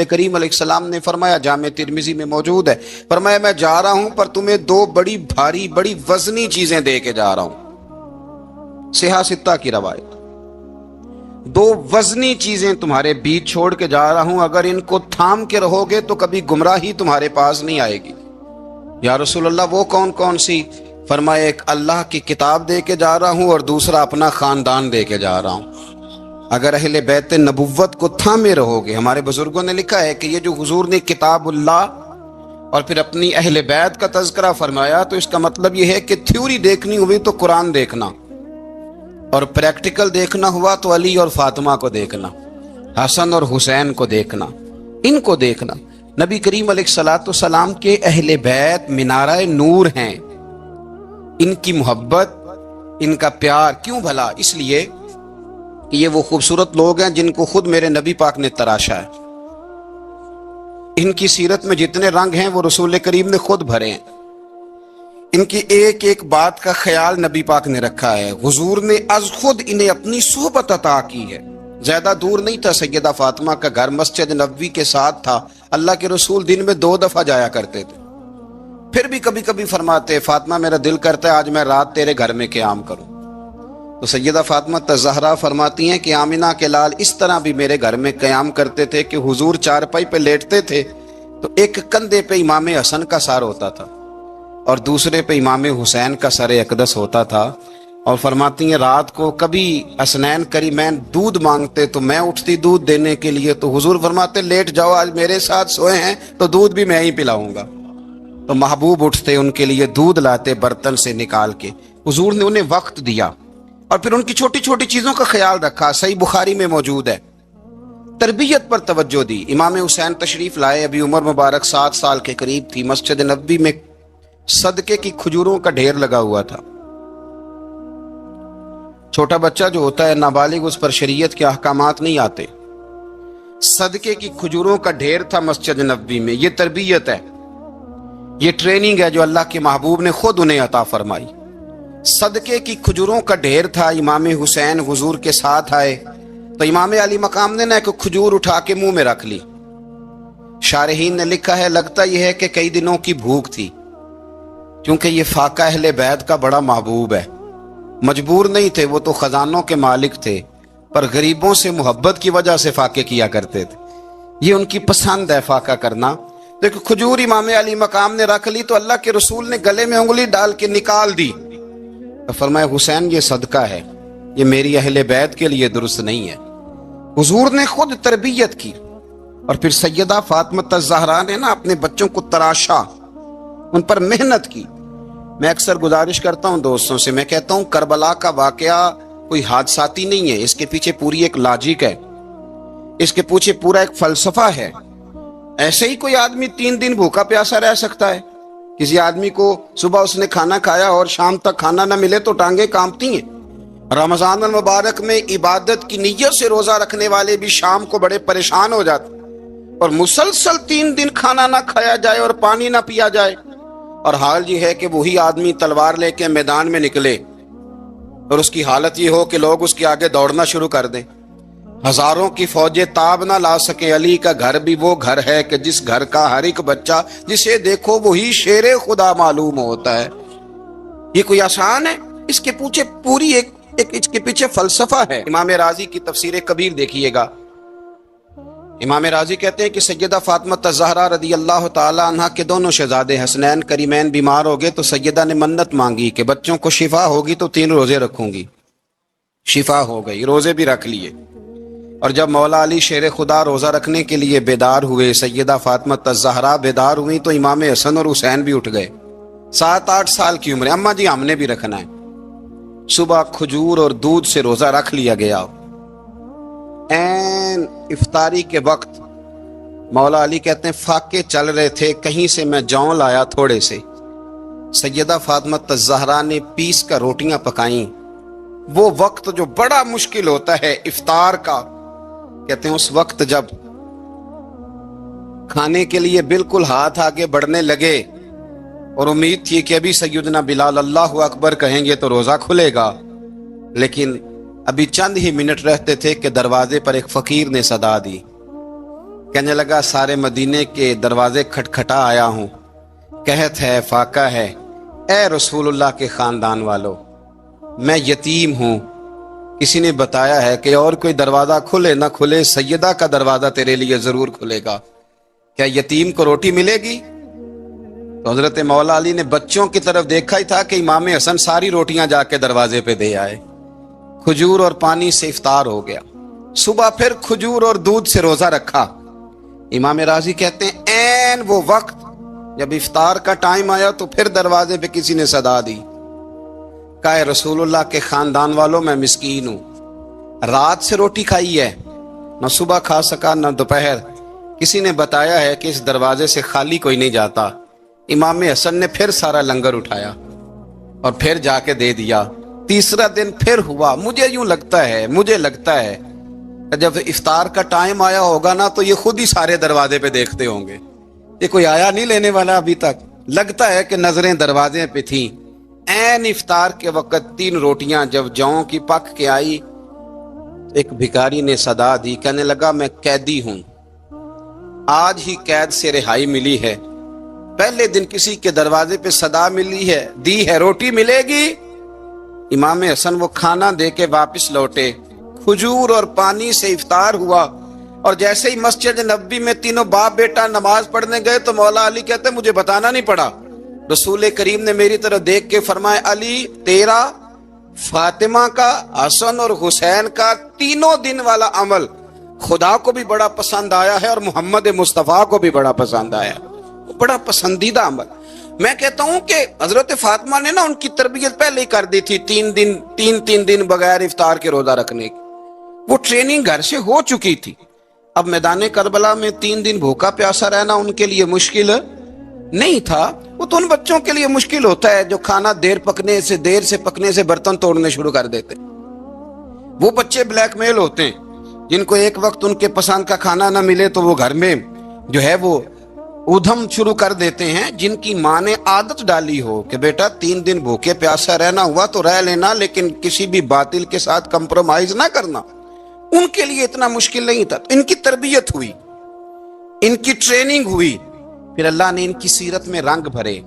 کریم علیہ السلام نے فرمایا، جامع ترمذی میں موجود ہے، فرمایا میں جا رہا ہوں پر تمہیں دو بڑی بھاری بڑی وزنی چیزیں دے کے جا رہا ہوں۔ صحیح ستہ کی روایت، دو وزنی چیزیں تمہارے بیچ چھوڑ کے جا رہا ہوں، اگر ان کو تھام کے رہو گے تو کبھی گمراہی تمہارے پاس نہیں آئے گی۔ یا رسول اللہ وہ کون کون سی؟ فرمایا ایک اللہ کی کتاب دے کے جا رہا ہوں اور دوسرا اپنا خاندان دے کے جا رہا ہوں۔ اگر اہل بیت نبوت کو تھامے رہو گے، ہمارے بزرگوں نے لکھا ہے کہ یہ جو حضور نے کتاب اللہ اور پھر اپنی اہل بیت کا تذکرہ فرمایا تو اس کا مطلب یہ ہے کہ تھیوری دیکھنی ہوئی تو قرآن دیکھنا، اور پریکٹیکل دیکھنا ہوا تو علی اور فاطمہ کو دیکھنا، حسن اور حسین کو دیکھنا، ان کو دیکھنا۔ نبی کریم علیہ الصلوۃ والسلام کے اہل بیت منارہ نور ہیں، ان کی محبت، ان کا پیار کیوں بھلا؟ اس لیے کہ یہ وہ خوبصورت لوگ ہیں جن کو خود میرے نبی پاک نے تراشا ہے۔ ان کی سیرت میں جتنے رنگ ہیں وہ رسول کریم نے خود بھرے ہیں۔ ان کی ایک ایک بات کا خیال نبی پاک نے رکھا ہے۔ حضور نے از خود انہیں اپنی صحبت عطا کی ہے۔ زیادہ دور نہیں تھا سیدہ فاطمہ کا گھر، مسجد نبوی کے ساتھ تھا۔ اللہ کے رسول دن میں 2 دفعہ جایا کرتے تھے، پھر بھی کبھی کبھی فرماتے فاطمہ میرا دل کرتا ہے آج میں رات تیرے گھر میں قیام کروں۔ تو سیدہ فاطمہ الزہرا فرماتی ہیں کہ آمنہ کے لال اس طرح بھی میرے گھر میں قیام کرتے تھے کہ حضور چارپائی پہ لیٹتے تھے تو ایک کندھے پہ امام حسن کا سر ہوتا تھا اور دوسرے پہ امام حسین کا سر اقدس ہوتا تھا، اور فرماتی ہیں رات کو کبھی حسنین کریمین دودھ مانگتے تو میں اٹھتی دودھ دینے کے لیے، تو حضور فرماتے لیٹ جاؤ آج میرے ساتھ سوئے ہیں تو دودھ بھی میں ہی پلاؤں گا۔ تو محبوب اٹھتے ان کے لیے دودھ لاتے برتن سے نکال کے۔ حضور نے انہیں وقت دیا اور پھر ان کی چھوٹی چھوٹی چیزوں کا خیال رکھا۔ صحیح بخاری میں موجود ہے، تربیت پر توجہ دی۔ امام حسین تشریف لائے، ابھی عمر مبارک 7 سال کے قریب تھی۔ مسجد نبوی میں صدقے کی کھجوروں کا ڈھیر لگا ہوا تھا۔ چھوٹا بچہ جو ہوتا ہے نابالغ، اس پر شریعت کے احکامات نہیں آتے۔ صدقے کی کھجوروں کا ڈھیر تھا مسجد نبوی میں۔ یہ تربیت ہے، یہ ٹریننگ ہے جو اللہ کے محبوب نے خود انہیں عطا فرمائی۔ صدقے کی کھجوروں کا ڈھیر تھا۔ امام حسین حضور کے ساتھ آئے تو امام علی مقام نے نہ ایک کھجور اٹھا کے منہ میں رکھ لی۔ شارحین نے لکھا ہے لگتا یہ ہے کہ کئی دنوں کی بھوک تھی، کیونکہ یہ فاقہ اہل بیت کا بڑا محبوب ہے۔ مجبور نہیں تھے، وہ تو خزانوں کے مالک تھے، پر غریبوں سے محبت کی وجہ سے فاقے کیا کرتے تھے۔ یہ ان کی پسند ہے فاقہ کرنا۔ دیکھو کھجور امام علی مقام نے رکھ لی تو اللہ کے رسول نے گلے میں انگلی ڈال کے نکال دی، فرمایا حسین یہ صدقہ ہے، یہ میری اہل بیت کے لیے درست نہیں ہے۔ حضور نے خود تربیت کی، اور پھر سیدہ فاطمہ الزہرا نے نا اپنے بچوں کو تراشا، ان پر محنت کی۔ میں اکثر گزارش کرتا ہوں دوستوں سے، میں کہتا ہوں کربلا کا واقعہ کوئی حادثاتی نہیں ہے، اس کے پیچھے پوری ایک لاجک ہے، اس کے پیچھے پورا ایک فلسفہ ہے۔ ایسے ہی کوئی آدمی 3 دن بھوکا پیاسا رہ سکتا ہے؟ کسی آدمی کو صبح اس نے کھانا کھایا اور شام تک کھانا نہ ملے تو ٹانگیں کانپتی ہیں۔ رمضان المبارک میں عبادت کی نیت سے روزہ رکھنے والے بھی شام کو بڑے پریشان ہو جاتے، اور مسلسل 3 دن کھانا نہ کھایا جائے اور پانی نہ پیا جائے، اور حال یہ ہے کہ وہی آدمی تلوار لے کے میدان میں نکلے اور اس کی حالت یہ ہو کہ لوگ اس کے آگے دوڑنا شروع کر دیں، ہزاروں کی فوجیں تاب نہ لا سکے۔ علی کا گھر بھی وہ گھر ہے کہ جس گھر کا ہر ایک بچہ جسے دیکھو وہی شیر خدا معلوم ہوتا ہے۔ یہ کوئی آسان ہے؟ اس کے پیچھے پوری ایک اس کے پیچھے فلسفہ ہے۔ امام راضی کی تفسیر کبیر دیکھیے گا، امام راضی کہتے ہیں کہ سیدہ فاطمہ الزہرا رضی اللہ تعالی عنہ کے دونوں شہزادے حسنین کریمین بیمار ہو گئے تو سیدہ نے منت مانگی کہ بچوں کو شفا ہوگی تو 3 روزے رکھوں گی۔ شفا ہو گئی، روزے بھی رکھ لیے، اور جب مولا علی شیر خدا روزہ رکھنے کے لیے بیدار ہوئے، سیدہ فاطمہ الزہرا بیدار ہوئی تو امام حسن اور حسین بھی اٹھ گئے، 7-8 سال کی عمر۔ اماں جی ہم نے بھی رکھنا ہے۔ صبح کھجور اور دودھ سے روزہ رکھ لیا گیا۔ این افطاری کے وقت مولا علی کہتے ہیں فاقے چل رہے تھے، کہیں سے میں جون لایا تھوڑے سے، سیدہ فاطمہ الزہرا نے پیس کر روٹیاں پکائیں۔ وہ وقت جو بڑا مشکل ہوتا ہے افطار کا، کہتے ہیں اس وقت جب کھانے کے لیے بالکل ہاتھ آگے بڑھنے لگے اور امید تھی کہ ابھی سیدنا بلال اللہ اکبر کہیں گے تو روزہ کھلے گا، لیکن ابھی چند ہی منٹ رہتے تھے کہ دروازے پر ایک فقیر نے صدا دی، کہنے لگا سارے مدینے کے دروازے کھٹکھٹا آیا ہوں، قحط ہے، فاقہ ہے، اے رسول اللہ کے خاندان والو، میں یتیم ہوں، کسی نے بتایا ہے کہ اور کوئی دروازہ کھلے نہ کھلے سیدہ کا دروازہ تیرے لیے ضرور کھلے گا، کیا یتیم کو روٹی ملے گی؟ تو حضرت مولا علی نے بچوں کی طرف دیکھا ہی تھا کہ امام حسن ساری روٹیاں جا کے دروازے پہ دے آئے، کھجور اور پانی سے افطار ہو گیا، صبح پھر کھجور اور دودھ سے روزہ رکھا۔ امام راضی کہتے ہیں این وہ وقت جب افطار کا ٹائم آیا تو پھر دروازے پہ کسی نے صدا دی، کہا رسول اللہ کے خاندان والوں میں مسکین ہوں، رات سے روٹی کھائی ہے، نہ صبح کھا سکا نہ دوپہر، کسی نے بتایا ہے کہ اس دروازے سے خالی کوئی نہیں جاتا۔ امام حسن نے پھر سارا لنگر اٹھایا اور پھر جا کے دے دیا۔ تیسرا دن پھر ہوا، مجھے لگتا ہے جب افطار کا ٹائم آیا ہوگا نا تو یہ خود ہی سارے دروازے پہ دیکھتے ہوں گے، یہ کوئی آیا نہیں لینے والا ابھی تک، لگتا ہے کہ نظریں دروازے پہ تھیں۔ این افطار کے وقت 3 روٹیاں جب جاؤں کی پک کے آئی، ایک بھکاری نے صدا دی، کہنے لگا میں قیدی ہوں، آج ہی قید سے رہائی ملی ہے، پہلے دن کسی کے دروازے پہ صدا ملی ہے، دی ہے روٹی ملے گی۔ امام حسن وہ کھانا دے کے واپس لوٹے، کھجور اور پانی سے افطار ہوا، اور جیسے ہی مسجد نبوی میں تینوں باپ بیٹا نماز پڑھنے گئے تو مولا علی کہتے مجھے بتانا نہیں پڑا، رسول کریم نے میری طرف دیکھ کے فرمایا علی تیرا، فاطمہ کا، حسن اور حسین کا 3 دن والا عمل خدا کو بھی بڑا پسند آیا ہے اور محمد مصطفیٰ کو بھی بڑا پسند آیا، بڑا پسندیدہ عمل۔ میں کہتا ہوں کہ حضرت فاطمہ نے نا ان کی تربیت پہلے ہی کر دی تھی، 3 دن بغیر افطار کے روزہ رکھنے کی، وہ ٹریننگ گھر سے ہو چکی تھی۔ اب میدان کربلا میں 3 دن بھوکا پیاسا رہنا ان کے لیے مشکل نہیں تھا، وہ تو ان بچوں کے لیے مشکل ہوتا ہے جو کھانا دیر سے پکنے سے برتن توڑنے شروع کر دیتے، وہ بچے بلیک میل ہوتے ہیں جن کو ایک وقت ان کے پسند کا کھانا نہ ملے تو وہ گھر میں جو ہے وہ ادھم شروع کر دیتے ہیں، جن کی ماں نے عادت ڈالی ہو کہ بیٹا 3 دن بھوکے پیاسا رہنا ہوا تو رہ لینا، لیکن کسی بھی باطل کے ساتھ کمپرومائز نہ کرنا، ان کے لیے اتنا مشکل نہیں تھا۔ ان کی تربیت ہوئی، ان کی ٹریننگ ہوئی، پھر اللہ نے ان کی سیرت میں رنگ بھرے،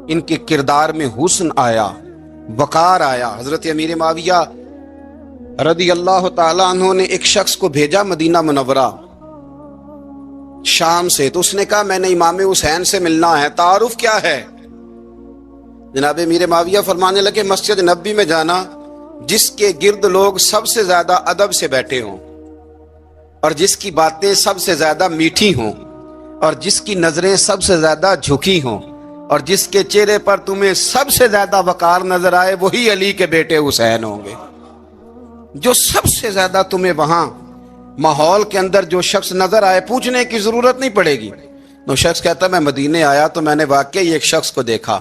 ان کے کردار میں حسن آیا، وقار آیا۔ حضرت امیر معاویہ رضی اللہ تعالیٰ عنہ نے ایک شخص کو بھیجا مدینہ منورہ شام سے، تو اس نے کہا میں نے امام حسین سے ملنا ہے، تعارف کیا ہے؟ جناب امیر معاویہ فرمانے لگے مسجد نبوی میں جانا جس کے گرد لوگ سب سے زیادہ ادب سے بیٹھے ہوں، اور جس کی باتیں سب سے زیادہ میٹھی ہوں، اور جس کی نظریں سب سے زیادہ جھکی ہوں، اور جس کے چہرے پر تمہیں سب سے زیادہ وقار نظر آئے، وہی علی کے بیٹے حسین ہوں گے۔ جو سب سے زیادہ تمہیں وہاں ماحول کے اندر جو شخص نظر آئے، پوچھنے کی ضرورت نہیں پڑے گی۔ وہ شخص کہتا میں مدینے آیا تو میں نے واقعی ایک شخص کو دیکھا،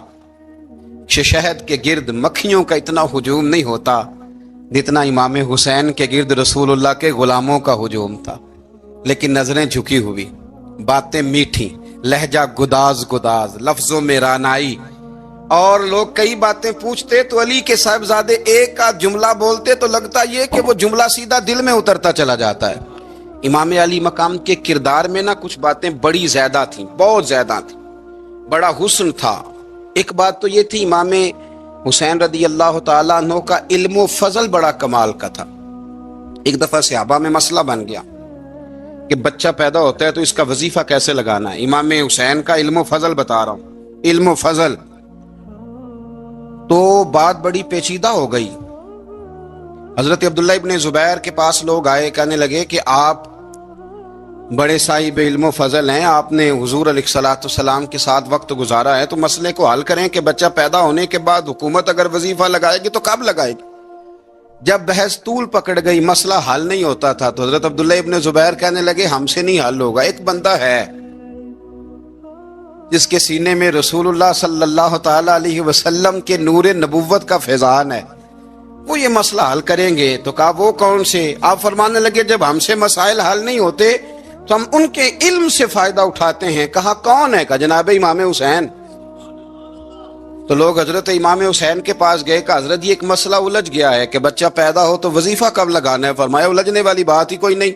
شہد کے گرد مکھیوں کا اتنا ہجوم نہیں ہوتا جتنا امام حسین کے گرد رسول اللہ کے غلاموں کا ہجوم تھا، لیکن نظریں جھکی ہوئی، باتیں میٹھی، لہجہ گداز لفظوں میں رانائی، اور لوگ کئی باتیں پوچھتے تو علی کے صاحبزادے ایک آدھ جملہ بولتے تو لگتا یہ کہ وہ جملہ سیدھا دل میں اترتا چلا جاتا ہے۔ امام علی مقام کے کردار میں نا کچھ باتیں بڑی زیادہ تھیں، بہت زیادہ تھیں، بڑا حسن تھا۔ ایک بات تو یہ تھی امام حسین رضی اللہ تعالیٰ عنہ کا علم و فضل بڑا کمال کا تھا۔ ایک دفعہ صحابہ میں مسئلہ بن گیا کہ بچہ پیدا ہوتا ہے تو اس کا وظیفہ کیسے لگانا ہے۔ امام حسین کا علم و فضل بتا رہا ہوں، علم و فضل، تو بات بڑی پیچیدہ ہو گئی۔ حضرت عبداللہ ابن زبیر کے پاس لوگ آئے، کہنے لگے کہ آپ بڑے صاحب علم و فضل ہیں، آپ نے حضور علیہ الصلوۃ والسلام کے ساتھ وقت گزارا ہے، تو مسئلے کو حل کریں کہ بچہ پیدا ہونے کے بعد حکومت اگر وظیفہ لگائے گی تو کب لگائے گی؟ جب بحث طول پکڑ گئی، مسئلہ حل نہیں ہوتا تھا، تو حضرت عبداللہ ابن زبیر کہنے لگے ہم سے نہیں حل ہوگا، ایک بندہ ہے جس کے سینے میں رسول اللہ صلی اللہ تعالی علیہ وسلم کے نور نبوت کا فیضان ہے، وہ یہ مسئلہ حل کریں گے۔ تو کہا وہ کون سے؟ آپ فرمانے لگے جب ہم سے مسائل حل نہیں ہوتے تو ہم ان کے علم سے فائدہ اٹھاتے ہیں۔ کہا کون ہے؟ کہا جناب امام حسین۔ تو لوگ حضرت امام حسین کے پاس گئے، کہ حضرت یہ ایک مسئلہ الجھ گیا ہے کہ بچہ پیدا ہو تو وظیفہ کب لگانا ہے؟ فرمایا الجھنے والی بات ہی کوئی نہیں،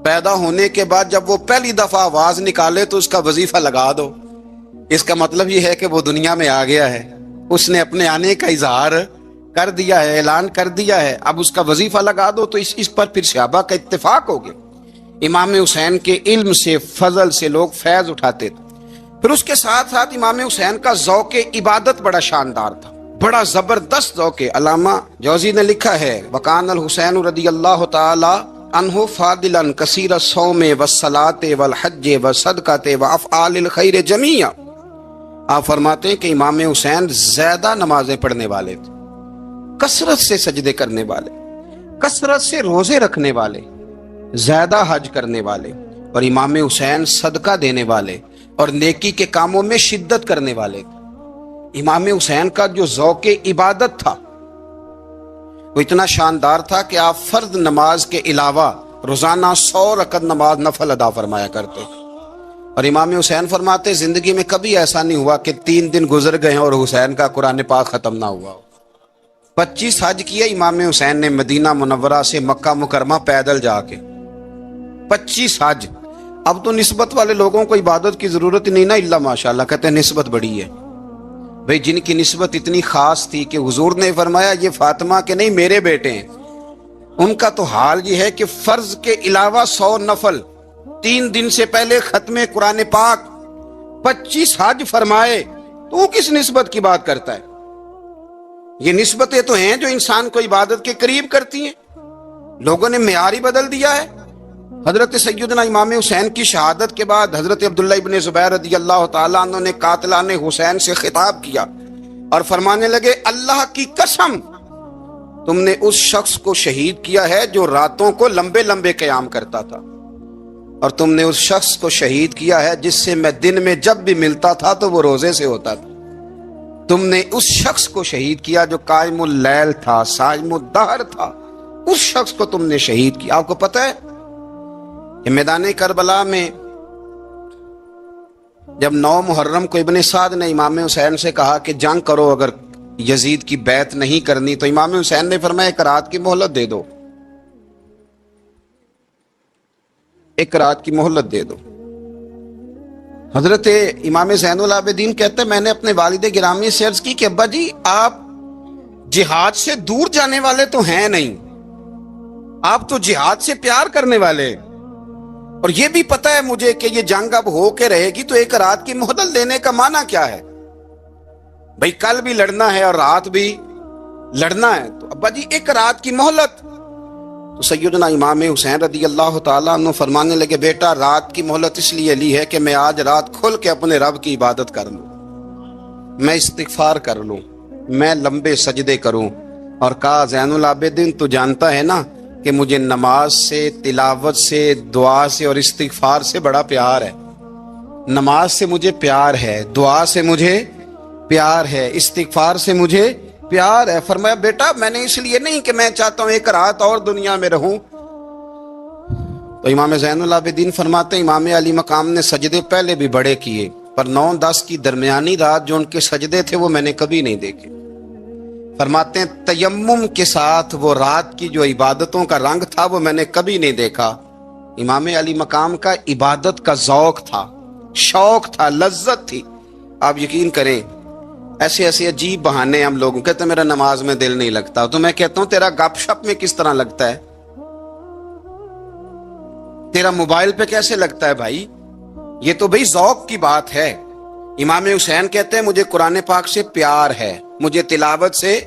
پیدا ہونے کے بعد جب وہ پہلی دفعہ آواز نکالے تو اس کا وظیفہ لگا دو. اس کا مطلب یہ ہے کہ وہ دنیا میں آ گیا ہے, اس نے اپنے آنے کا اظہار کر دیا ہے, اعلان کر دیا ہے, اب اس کا وظیفہ لگا دو. تو اس پر پھر صحابہ کا اتفاق ہو گیا. امام حسین کے علم سے, فضل سے لوگ فیض اٹھاتے تھے. پھر اس کے ساتھ ساتھ امام حسین کا ذوق عبادت بڑا شاندار تھا, بڑا زبردست ذوق. علامہ جوزی نے لکھا ہے وکان الحسین رضی اللہ تعالی عنہ فاضلا کثیر الصوم والصلاۃ والحج والصدقۃ وافعال الخیر جمیعا. آپ فرماتے ہیں کہ امام حسین زیادہ نمازیں پڑھنے والے تھے, کثرت سے سجدے کرنے والے, کثرت سے روزے رکھنے والے, زیادہ حج کرنے والے, اور امام حسین صدقہ دینے والے اور نیکی کے کاموں میں شدت کرنے والے تھے. امام حسین کا جو ذوق عبادت تھا وہ اتنا شاندار تھا کہ آپ فرض نماز کے علاوہ روزانہ 100 رکعت نماز نفل ادا فرمایا کرتے. اور امام حسین فرماتے زندگی میں کبھی ایسا نہیں ہوا کہ 3 دن گزر گئے اور حسین کا قرآن پاک ختم نہ ہوا ہو. 25 حج کیا امام حسین نے مدینہ منورہ سے مکہ مکرمہ پیدل جا کے, 25 حج. اب تو نسبت والے لوگوں کو عبادت کی ضرورت ہی نہیں نا, اللہ ماشاءاللہ کہتے ہیں نسبت بڑی ہے. بھئی جن کی نسبت اتنی خاص تھی کہ حضور نے فرمایا یہ فاطمہ کے نہیں میرے بیٹے ہیں, ان کا تو حال یہ ہے کہ فرض کے علاوہ 100 نفل, 3 دن سے پہلے ختم قرآن پاک, 25 حج فرمائے, تو کس نسبت کی بات کرتا ہے؟ یہ نسبتیں تو ہیں جو انسان کو عبادت کے قریب کرتی ہیں. لوگوں نے معیار ہی بدل دیا ہے. حضرت سیدنا امام حسین کی شہادت کے بعد حضرت عبداللہ ابن زبیر رضی اللہ تعالیٰ عنہ نے قاتلان حسین سے خطاب کیا اور فرمانے لگے اللہ کی قسم تم نے اس شخص کو شہید کیا ہے جو راتوں کو لمبے لمبے قیام کرتا تھا, اور تم نے اس شخص کو شہید کیا ہے جس سے میں دن میں جب بھی ملتا تھا تو وہ روزے سے ہوتا تھا. تم نے اس شخص کو شہید کیا جو قائم اللیل تھا, صائم الدہر تھا, اس شخص کو تم نے شہید کیا. آپ کو پتہ ہے کہ میدان کربلا میں جب 9 محرم کو ابن سعد نے امام حسین سے کہا کہ جنگ کرو اگر یزید کی بیعت نہیں کرنی, تو امام حسین نے فرمایا 1 رات کی مہلت دے دو, 1 رات کی مہلت دے دو. حضرت امام زین العابدین کہتے ہیں میں نے اپنے والد گرامی سے عرض کی کہ ابا جی آپ جہاد سے دور جانے والے تو ہیں نہیں, آپ تو جہاد سے پیار کرنے والے, اور یہ بھی پتہ ہے مجھے کہ یہ جنگ اب ہو کے رہے گی, تو 1 رات کی مہلت دینے کا معنی کیا ہے؟ بھئی کل بھی لڑنا ہے اور رات بھی لڑنا ہے, تو ابا جی 1 رات کی مہلت. تو سیدنا امام حسین رضی اللہ تعالیٰ عنہ فرمانے لگے بیٹا رات کی مہلت اس لیے لی ہے کہ میں آج رات کھل کے اپنے رب کی عبادت کر لوں, میں استغفار کر لوں, میں لمبے سجدے کروں. اور کہا زین العابدین تو جانتا ہے نا کہ مجھے نماز سے, تلاوت سے, دعا سے اور استغفار سے بڑا پیار ہے. نماز سے مجھے پیار ہے, دعا سے مجھے پیار ہے, استغفار سے مجھے پیار ہے. فرمایا بیٹا میں نے اس لیے نہیں کہ میں چاہتا ہوں 1 رات اور دنیا میں رہوں. تو امام زین العابدین فرماتے ہیں امام علی مقام نے سجدے پہلے بھی بڑے کیے, پر 9-10 کی درمیانی رات جو ان کے سجدے تھے وہ میں نے کبھی نہیں دیکھے. فرماتے ہیں تیمم کے ساتھ وہ رات کی جو عبادتوں کا رنگ تھا وہ میں نے کبھی نہیں دیکھا. امام علی مقام کا عبادت کا ذوق تھا, شوق تھا, لذت تھی. آپ یقین کریں ایسے ایسے عجیب بہانے ہم لوگوں کہتے ہیں میرا نماز میں دل نہیں لگتا, تو میں کہتا ہوں تیرا گپ شپ میں کس طرح لگتا ہے, تیرا موبائل پہ کیسے لگتا ہے بھائی؟ یہ تو بھائی ذوق کی بات ہے. امام حسین کہتے ہیں مجھے قرآن پاک سے پیار ہے, مجھے تلاوت سے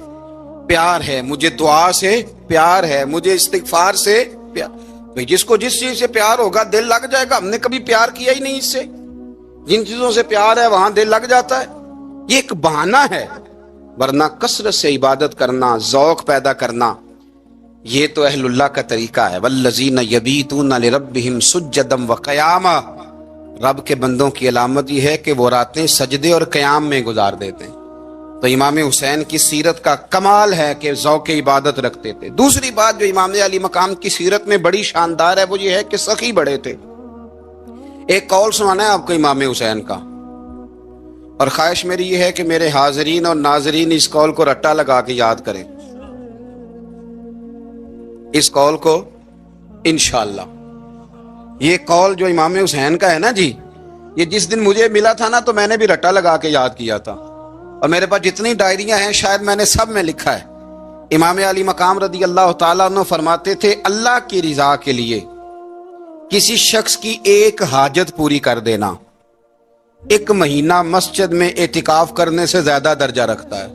پیار ہے, مجھے دعا سے پیار ہے, مجھے استغفار سے پیار. بھائی جس کو جس چیز سے پیار ہوگا دل لگ جائے گا. ہم نے کبھی پیار کیا ہی نہیں اس سے, جن چیزوں سے پیار ہے وہاں دل لگ جاتا ہے. یہ ایک بہانہ ہے, ورنہ کثرت سے عبادت کرنا, ذوق پیدا کرنا, یہ تو اہل اللہ کا طریقہ ہے. والذین یبیتون لربہم سجدا وقیاما, رب کے بندوں کی علامت یہ ہے کہ وہ راتیں سجدے اور قیام میں گزار دیتے ہیں. تو امام حسین کی سیرت کا کمال ہے کہ ذوق عبادت رکھتے تھے. دوسری بات جو امام علی مقام کی سیرت میں بڑی شاندار ہے وہ یہ ہے کہ سخی بڑے تھے. ایک قول سنانا ہے آپ کو امام حسین کا, اور خواہش میری یہ ہے کہ میرے حاضرین اور ناظرین اس قول کو رٹا لگا کے یاد کریں, اس قول کو انشاءاللہ. یہ قول جو امام حسین کا ہے نا جی، یہ جس دن مجھے ملا تھا نا تو میں نے بھی رٹا لگا کے یاد کیا تھا، اور میرے پاس جتنی ڈائریاں ہیں شاید میں نے سب میں لکھا ہے۔ امام علی مقام رضی اللہ تعالیٰ عنہ فرماتے تھے اللہ کی رضا کے لیے کسی شخص کی ایک حاجت پوری کر دینا 1 مہینہ مسجد میں اعتکاف کرنے سے زیادہ درجہ رکھتا ہے۔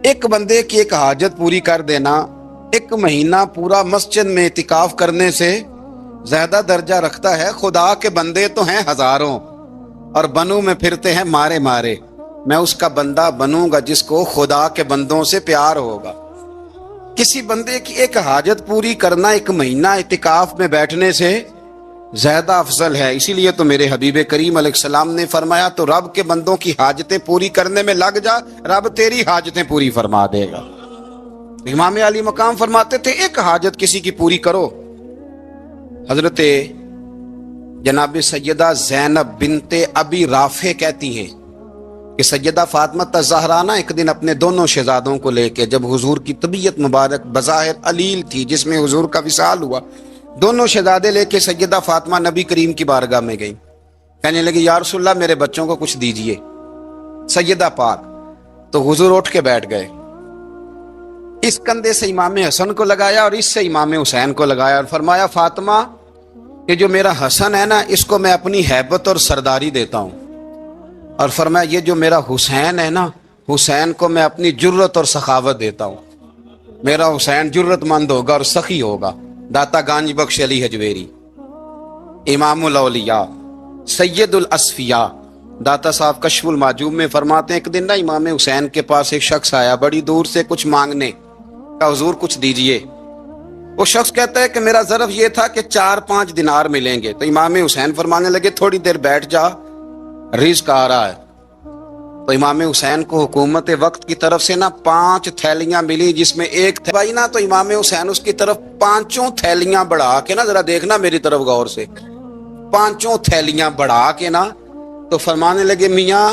ایک بندے کی ایک حاجت پوری کر دینا 1 مہینہ پورا مسجد میں اعتکاف کرنے سے زیادہ درجہ رکھتا ہے۔ خدا کے بندے تو ہیں ہزاروں اور بنوں میں پھرتے ہیں مارے مارے، میں اس کا بندہ بنوں گا جس کو خدا کے بندوں سے پیار ہوگا۔ کسی بندے کی ایک حاجت پوری کرنا 1 مہینہ اعتکاف میں بیٹھنے سے زیادہ افضل ہے۔ اسی لیے تو میرے حبیب کریم علیہ السلام نے فرمایا تو رب کے بندوں کی حاجتیں پوری کرنے میں لگ جا، رب تیری حاجتیں پوری فرما دے گا۔ امام علی مقام فرماتے تھے ایک حاجت کسی کی پوری کرو۔ حضرت جناب سیدہ زینب بنت ابی رافع کہتی ہیں کہ سیدہ فاطمہ الزہرا ایک دن اپنے دونوں شہزادوں کو لے کے، جب حضور کی طبیعت مبارک بظاہر علیل تھی جس میں حضور کا وصال ہوا، دونوں شہزادے لے کے سیدہ فاطمہ نبی کریم کی بارگاہ میں گئیں، کہنے لگی یا رسول اللہ میرے بچوں کو کچھ دیجئے۔ سیدہ پاک تو حضور اٹھ کے بیٹھ گئے، اس کندھے سے امام حسن کو لگایا اور اس سے امام حسین کو لگایا اور فرمایا فاطمہ یہ جو میرا حسن ہے نا اس کو میں اپنی ہیبت اور سرداری دیتا ہوں، اور فرمایا یہ جو میرا حسین ہے نا حسین کو میں اپنی جرت اور سخاوت دیتا ہوں، میرا حسین جرت مند ہوگا اور سخی ہوگا۔ داتا گانج بخش علی حجویری، امام الاولیاء، سید الاصفیاء، داتا صاحب کشف المعجوب میں فرماتے ہیں ایک دن نا امام حسین کے پاس ایک شخص آیا بڑی دور سے کچھ مانگنے، کہا حضور کچھ دیجئے۔ وہ شخص کہتا ہے کہ میرا ظرف یہ تھا کہ 4-5 دینار ملیں گے، تو امام حسین فرمانے لگے تھوڑی دیر بیٹھ جا، رزق آ رہا ہے۔ تو امام حسین کو حکومت وقت کی طرف سے نا 5 تھیلیاں ملی جس میں ایک بھائی نا، تو امام حسین اس کی طرف 5 تھیلیاں بڑھا کے نا، ذرا دیکھنا میری طرف غور سے، 5 تھیلیاں بڑھا کے نا تو فرمانے لگے میاں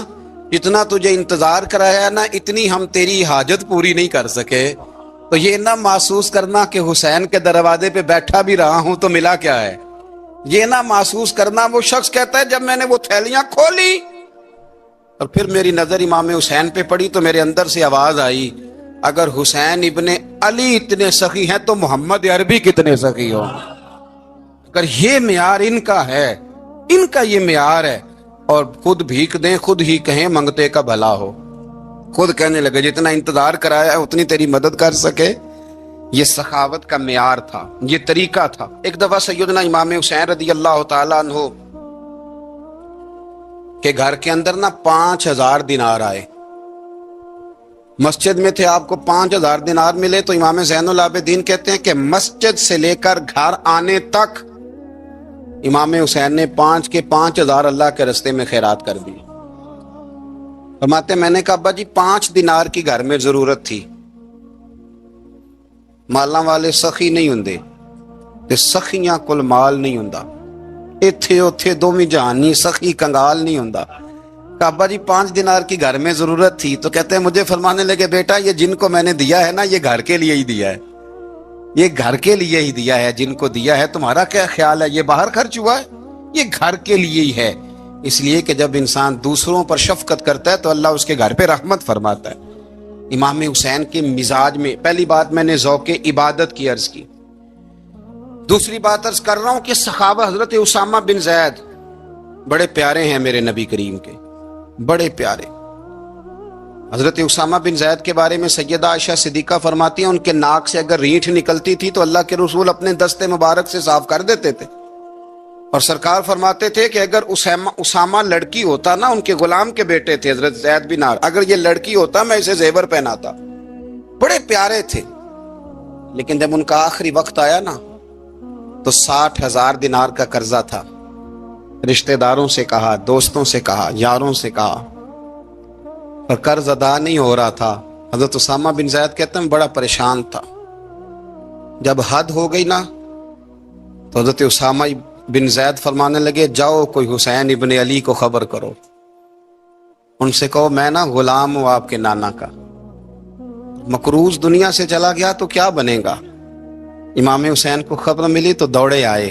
جتنا تجھے انتظار کرایا نا اتنی ہم تیری حاجت پوری نہیں کر سکے، تو یہ نہ محسوس کرنا کہ حسین کے دروازے پہ بیٹھا بھی رہا ہوں تو ملا کیا ہے، یہ نہ محسوس کرنا۔ وہ شخص کہتا ہے جب میں نے وہ تھیلیاں کھولی اور پھر میری نظر امام حسین پہ پڑی تو میرے اندر سے آواز آئی اگر حسین ابن علی اتنے سخی ہیں تو محمد عربی کتنے سخی ہوں۔ اگر یہ معیار ان کا ہے، ان کا یہ معیار ہے، اور خود بھیک دیں خود ہی کہیں منگتے کا بھلا ہو، خود کہنے لگے جتنا انتظار کرایا ہے اتنی تیری مدد کر سکے، یہ سخاوت کا معیار تھا، یہ طریقہ تھا۔ ایک دفعہ سیدنا امام حسین رضی اللہ تعالیٰ عنہ کہ گھر کے اندر نا 5000 دینار آئے، مسجد میں تھے، آپ کو 5000 دینار ملے تو امام زین العابدین کہتے ہیں کہ مسجد سے لے کر گھر آنے تک امام حسین نے 5000 اللہ کے رستے میں خیرات کر دی۔ فرماتے میں نے کہا ابا جی 5 دینار کی گھر میں ضرورت تھی، مالاں والے سخی نہیں ہوندے تے سخیاں کل مال نہیں ہوندا، ایتھے اوتھے دوویں جہانی سخی کنگال نہیں ہوندا۔ کہا ابا جی 5 دینار کی گھر میں ضرورت تھی، تو کہتے ہیں مجھے فرمانے لگے بیٹا یہ جن کو میں نے دیا ہے نا یہ گھر کے لیے ہی دیا ہے، یہ گھر کے لیے ہی دیا ہے، جن کو دیا ہے تمہارا کیا خیال ہے یہ باہر خرچ ہوا ہے، یہ گھر کے لیے ہی ہے۔ اس لیے کہ جب انسان دوسروں پر شفقت کرتا ہے تو اللہ اس کے گھر پہ رحمت فرماتا ہے۔ امام حسین کے مزاج میں پہلی بات میں نے ذوق عبادت کی عرض کی، دوسری بات عرض کر رہا ہوں کہ صحابہ حضرت اسامہ بن زید بڑے پیارے ہیں میرے نبی کریم کے، بڑے پیارے۔ حضرت اسامہ بن زید کے بارے میں سیدہ عائشہ صدیقہ فرماتی ہیں ان کے ناک سے اگر رینٹ نکلتی تھی تو اللہ کے رسول اپنے دستے مبارک سے صاف کر دیتے تھے، اور سرکار فرماتے تھے کہ اگر اسامہ لڑکی ہوتا نا، ان کے غلام کے بیٹے تھے حضرت زید بن عامر، اگر یہ لڑکی ہوتا میں اسے زیور پہناتا۔ بڑے پیارے تھے، لیکن جب ان کا آخری وقت آیا نا تو 60,000 دینار کا قرضہ تھا، رشتہ داروں سے کہا، دوستوں سے کہا، یاروں سے کہا، اور قرض ادا نہیں ہو رہا تھا۔ حضرت اسامہ بن زید کہتے ہیں بڑا پریشان تھا۔ جب حد ہو گئی نا تو حضرت اسامہ بن زید فرمانے لگے جاؤ کوئی حسین ابن علی کو خبر کرو، ان سے کہو میں نا غلام ہوں آپ کے نانا کا، مقروض دنیا سے چلا گیا تو کیا بنے گا۔ امام حسین کو خبر ملی تو دوڑے آئے،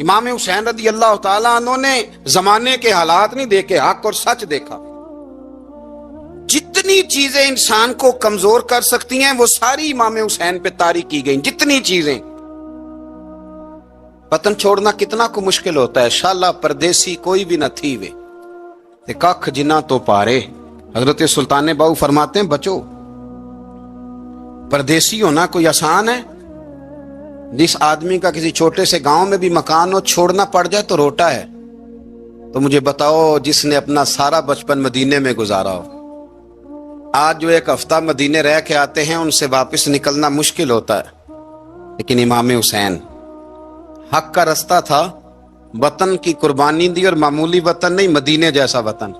امام حسین رضی اللہ تعالیٰ عنہ نے زمانے کے حالات نہیں دیکھے، حق اور سچ دیکھا۔ جتنی چیزیں انسان کو کمزور کر سکتی ہیں وہ ساری امام حسین پہ طاری کی گئیں، جتنی چیزیں۔ وطن چھوڑنا کتنا کو مشکل ہوتا ہے، شالا پردیسی کوئی بھی نہ تھی وے تے ککھ جنہ تو پارے۔ حضرت سلطان باؤ فرماتے ہیں بچو، پردیسی ہونا کوئی آسان ہے؟ جس آدمی کا کسی چھوٹے سے گاؤں میں بھی مکان ہو، چھوڑنا پڑ جائے تو روٹا ہے۔ تو مجھے بتاؤ جس نے اپنا سارا بچپن مدینے میں گزارا ہو، آج جو ایک ہفتہ مدینے رہ کے آتے ہیں ان سے واپس نکلنا مشکل ہوتا ہے۔ لیکن امام حسین حق کا رستہ تھا، وطن کی قربانی دی، اور معمولی وطن نہیں، مدینے جیسا وطن۔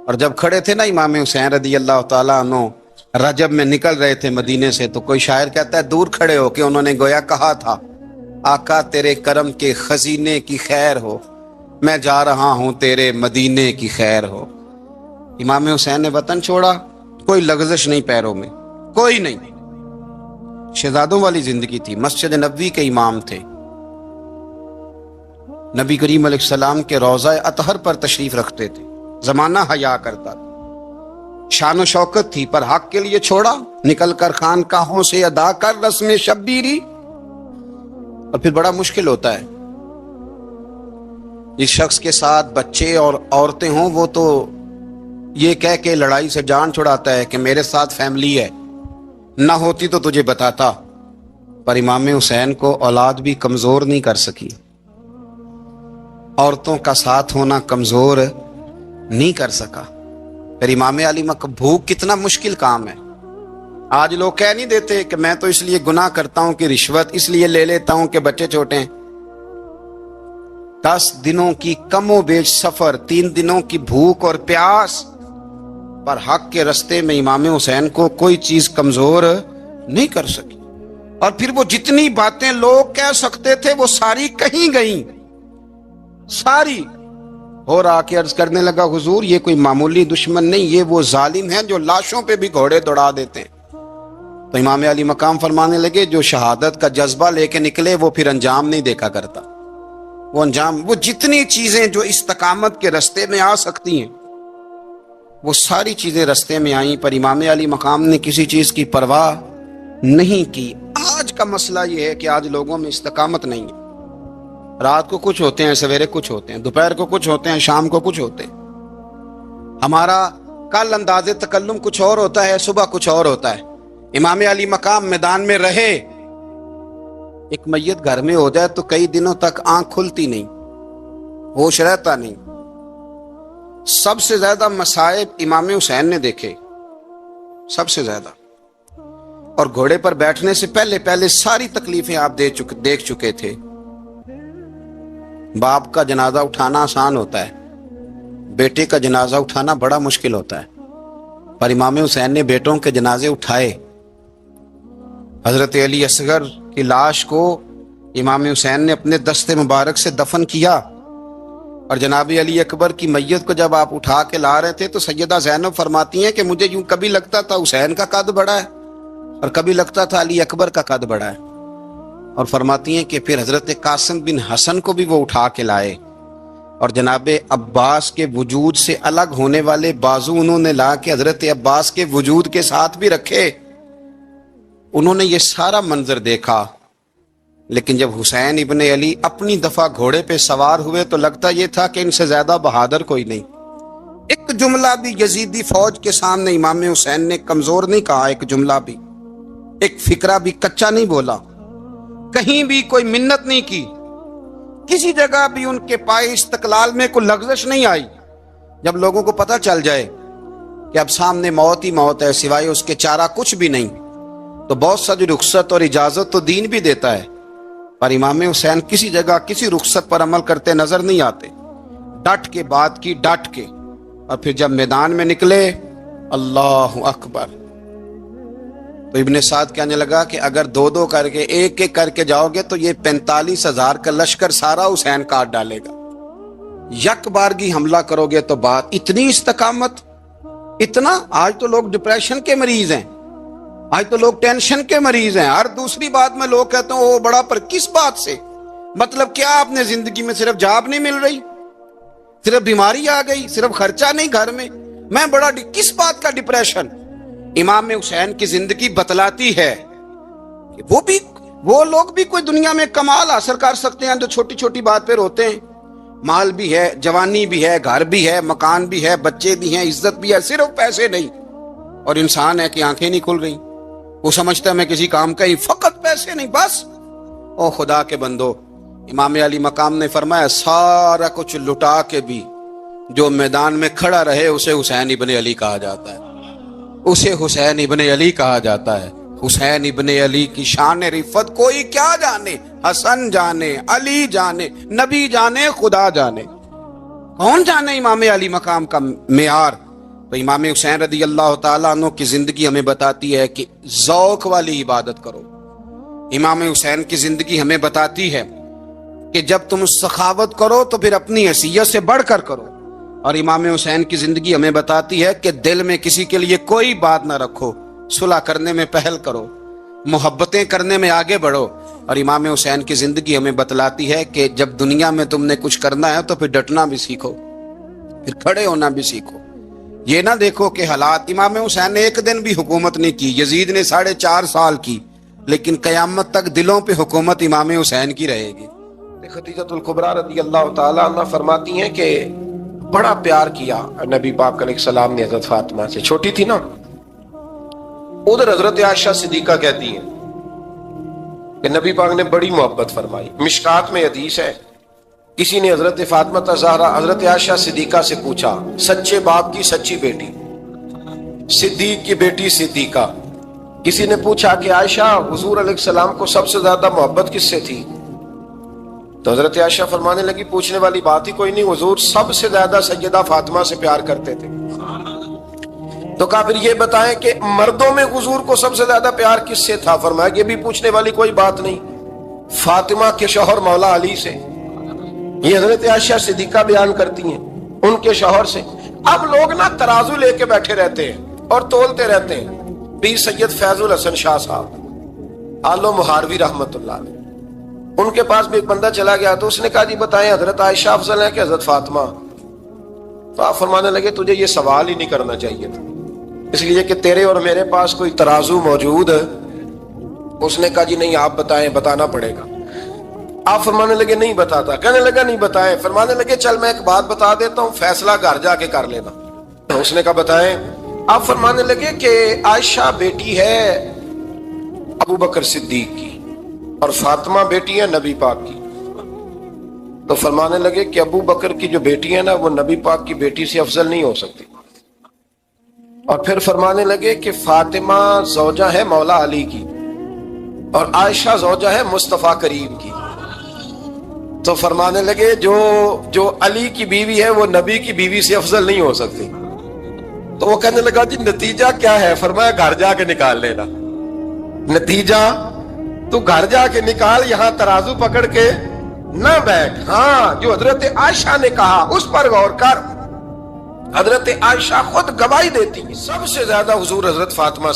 اور جب کھڑے تھے نا امام حسین رضی اللہ تعالیٰ عنہ رجب میں نکل رہے تھے مدینے سے، تو کوئی شاعر کہتا ہے دور کھڑے ہو کے انہوں نے گویا کہا تھا، آقا تیرے کرم کے خزینے کی خیر ہو، میں جا رہا ہوں تیرے مدینے کی خیر ہو۔ امام حسین نے وطن چھوڑا، کوئی لغزش نہیں پیروں میں، کوئی نہیں۔ شہزادوں والی زندگی تھی، مسجد نبوی کے امام تھے، نبی کریم علیہ السلام کے روضہ اطہر پر تشریف رکھتے تھے، زمانہ حیا کرتا تھا، شان و شوکت تھی، پر حق کے لیے چھوڑا، نکل کر خانقاہوں سے ادا کر رسم شبیری۔ اور پھر بڑا مشکل ہوتا ہے، جس شخص کے ساتھ بچے اور عورتیں ہوں وہ تو یہ کہہ کے لڑائی سے جان چھڑاتا ہے کہ میرے ساتھ فیملی ہے، نہ ہوتی تو تجھے بتاتا۔ پر امام حسین کو اولاد بھی کمزور نہیں کر سکی، عورتوں کا ساتھ ہونا کمزور نہیں کر سکا۔ پھر امام علی بھوک کتنا مشکل کام ہے۔ آج لوگ کہہ نہیں دیتے کہ میں تو اس لیے گناہ کرتا ہوں کہ رشوت اس لیے لے لیتا ہوں کہ بچے چھوٹے ہیں۔ 10 دنوں کی کم و بیش سفر، 3 دنوں کی بھوک اور پیاس، پر حق کے رستے میں امام حسین کو کوئی چیز کمزور نہیں کر سکی۔ اور پھر وہ جتنی باتیں لوگ کہہ سکتے تھے وہ ساری کہیں گئیں، ساری۔ اور آ کے عرض کرنے لگا حضور یہ کوئی معمولی دشمن نہیں، یہ وہ ظالم ہیں جو لاشوں پہ بھی گھوڑے دوڑا دیتے ہیں۔ تو امام علی مقام فرمانے لگے جو شہادت کا جذبہ لے کے نکلے وہ پھر انجام نہیں دیکھا کرتا۔ وہ انجام، وہ جتنی چیزیں جو استقامت کے رستے میں آ سکتی ہیں وہ ساری چیزیں رستے میں آئیں، پر امام علی مقام نے کسی چیز کی پرواہ نہیں کی۔ آج کا مسئلہ یہ ہے کہ آج لوگوں میں استقامت نہیں ہے، رات کو کچھ ہوتے ہیں، سویرے کچھ ہوتے ہیں، دوپہر کو کچھ ہوتے ہیں، شام کو کچھ ہوتے ہیں۔ ہمارا کل انداز تکلم کچھ اور ہوتا ہے، صبح کچھ اور ہوتا ہے۔ امام علی مقام میدان میں رہے، ایک میت گھر میں ہو جائے تو کئی دنوں تک آنکھ کھلتی نہیں، ہوش رہتا نہیں۔ سب سے زیادہ مصائب امام حسین نے دیکھے، سب سے زیادہ۔ اور گھوڑے پر بیٹھنے سے پہلے ساری تکلیفیں آپ دیکھ چکے تھے۔ باپ کا جنازہ اٹھانا آسان ہوتا ہے، بیٹے کا جنازہ اٹھانا بڑا مشکل ہوتا ہے، پر امام حسین نے بیٹوں کے جنازے اٹھائے۔ حضرت علی اصغر کی لاش کو امام حسین نے اپنے دست مبارک سے دفن کیا، اور جناب علی اکبر کی میت کو جب آپ اٹھا کے لا رہے تھے تو سیدہ زینب فرماتی ہیں کہ مجھے یوں کبھی لگتا تھا حسین کا قد بڑا ہے اور کبھی لگتا تھا علی اکبر کا قد بڑا ہے۔ اور فرماتی ہیں کہ پھر حضرت قاسم بن حسن کو بھی وہ اٹھا کے لائے، اور جناب عباس کے وجود سے الگ ہونے والے بازو انہوں نے لا کے حضرت عباس کے وجود کے ساتھ بھی رکھے۔ انہوں نے یہ سارا منظر دیکھا، لیکن جب حسین ابن علی اپنی دفعہ گھوڑے پہ سوار ہوئے تو لگتا یہ تھا کہ ان سے زیادہ بہادر کوئی نہیں۔ ایک جملہ بھی یزیدی فوج کے سامنے امام حسین نے کمزور نہیں کہا، ایک جملہ بھی، ایک فکرہ بھی کچا نہیں بولا، کہیں بھی کوئی منت نہیں کی، کسی جگہ بھی ان کے پائے استقلال میں کوئی لغزش نہیں آئی۔ جب لوگوں کو پتہ چل جائے کہ اب سامنے موت ہی موت ہے، سوائے اس کے چارہ کچھ بھی نہیں، تو بہت سا جو رخصت اور اجازت تو دین بھی دیتا ہے، پر امام حسین کسی جگہ کسی رخصت پر عمل کرتے نظر نہیں آتے، ڈٹ کے بات کی، ڈٹ کے۔ اور پھر جب میدان میں نکلے، اللہ اکبر، تو ابن سعد کہنے لگا کہ اگر 2 کر کے ایک کر کے جاؤ گے تو یہ 45,000 کا لشکر سارا حسین کاٹ ڈالے گا، یک بارگی حملہ کرو گے تو بات۔ اتنی استقامت، اتنا۔ آج تو لوگ ڈپریشن کے مریض ہیں، آج تو لوگ ٹینشن کے مریض ہیں، ہر دوسری بات میں لوگ کہتے ہیں وہ بڑا، پر کس بات سے؟ مطلب کیا آپ نے زندگی میں صرف جاب نہیں مل رہی، صرف بیماری آ گئی، صرف خرچہ نہیں گھر میں بڑا کس بات کا ڈپریشن؟ امام حسین کی زندگی بتلاتی ہے کہ وہ لوگ بھی کوئی دنیا میں کمال حاصل کر سکتے ہیں جو چھوٹی چھوٹی بات پہ روتے ہیں. مال بھی ہے، جوانی بھی ہے، گھر بھی ہے، مکان بھی ہے، بچے بھی ہیں، عزت بھی ہے، صرف پیسے نہیں. اور انسان ہے کہ آنکھیں نہیں کھل رہی، وہ سمجھتا ہے میں کسی کام کا ہی، فقط پیسے نہیں بس. او خدا کے بندو، امام علی مقام نے فرمایا سارا کچھ لٹا کے بھی جو میدان میں کھڑا رہے اسے حسین ابن علی کہا جاتا ہے، اسے حسین ابن علی کہا جاتا ہے. حسین ابن علی کی شان رفت کوئی کیا جانے، حسن جانے، علی جانے، نبی جانے، خدا جانے، کون جانے امام علی مقام کا معیار. تو امام حسین رضی اللہ تعالیٰ عنہ کی زندگی ہمیں بتاتی ہے کہ ذوق والی عبادت کرو. امام حسین کی زندگی ہمیں بتاتی ہے کہ جب تم سخاوت کرو تو پھر اپنی حیثیت سے بڑھ کر کرو. اور امام حسین کی زندگی ہمیں بتاتی ہے کہ دل میں کسی کے لیے کوئی بات نہ رکھو، صلح کرنے میں پہل کرو، محبتیں کرنے میں آگے بڑھو. اور امام حسین کی زندگی ہمیں بتلاتی ہے کہ جب دنیا میں تم نے کچھ کرنا ہے تو پھر ڈٹنا بھی سیکھو، پھر کھڑے ہونا بھی سیکھو. یہ نہ دیکھو کہ حالات، امام حسین نے ایک دن بھی حکومت نہیں کی، یزید نے 4.5 سال کی، لیکن قیامت تک دلوں پہ حکومت امام حسین کی رہے گی. خدیجۃ الکبریٰ رضی اللہ تعالی عنہ فرماتی ہیں کہ بڑا پیار کیا نبی پاک علیہ السلام نے حضرت فاطمہ سے، چھوٹی تھی نا. ادھر حضرت عائشہ صدیقہ کہتی ہیں کہ نبی پاک نے بڑی محبت فرمائی. مشکات میں حدیث ہے، کسی نے حضرت فاطمہ زہرا حضرت عائشہ صدیقہ سے پوچھا، سچے باپ کی سچی بیٹی، صدیق کی بیٹی صدیقہ. کسی نے پوچھا کہ عائشہ حضور علیہ السلام کو سب سے زیادہ محبت کس سے تھی؟ تو حضرت عائشہ فرمانے لگی پوچھنے والی بات ہی کوئی نہیں، حضور سب سے زیادہ سیدہ فاطمہ سے پیار کرتے تھے. تو کہا پھر یہ بتائیں کہ مردوں میں حضور کو سب سے زیادہ پیار کس سے تھا؟ فرمایا یہ بھی پوچھنے والی کوئی بات نہیں، فاطمہ کے شوہر مولا علی سے. یہ حضرت عائشہ صدیقہ بیان کرتی ہیں ان کے شوہر سے. اب لوگ نا ترازو لے کے بیٹھے رہتے ہیں اور تولتے رہتے ہیں. پیر سید فیض الحسن شاہ صاحب آلو مہاروی رحمت اللہ علیہ، ان کے پاس بھی ایک بندہ چلا گیا تو اس نے کہا جی بتائیں حضرت عائشہ افضل ہے کہ حضرت فاطمہ؟ تو آپ فرمانے لگے تجھے یہ سوال ہی نہیں کرنا چاہیے تھا، اس لیے کہ تیرے اور میرے پاس کوئی ترازو موجود ہے. اس نے کہا جی نہیں آپ بتائیں، بتانا پڑے گا. آپ فرمانے لگے نہیں بتاتا. کہنے لگا نہیں بتائیں. فرمانے لگے چل میں ایک بات بتا دیتا ہوں، فیصلہ گھر جا کے کر لینا. اس نے کہا بتائیں. آپ فرمانے لگے کہ عائشہ بیٹی ہے ابو بکر صدیق کی اور فاطمہ بیٹی ہے نبی پاک کی. تو فرمانے لگے کہ ابو بکر کی جو بیٹی ہے نا وہ نبی پاک کی بیٹی سے افضل نہیں ہو سکتی. اور پھر فرمانے لگے کہ فاطمہ زوجہ ہے مولا علی کی اور عائشہ زوجہ ہے مصطفیٰ کریم کی. تو فرمانے لگے جو علی کی بیوی ہے وہ نبی کی بیوی سے افضل نہیں ہو سکتی. تو وہ کہنے لگا جی نتیجہ کیا ہے؟ فرمایا گھر جا کے نکال لینا. نتیجہ تو گھر جا کے نکال، یہاں ترازو پکڑ کے نہ بیٹھ. ہاں جو حضرت عائشہ نے کہا اس پر غور کر. حضرت عائشہ خود گواہی دیتی سب سے زیادہ حضور حضرت فاطمہ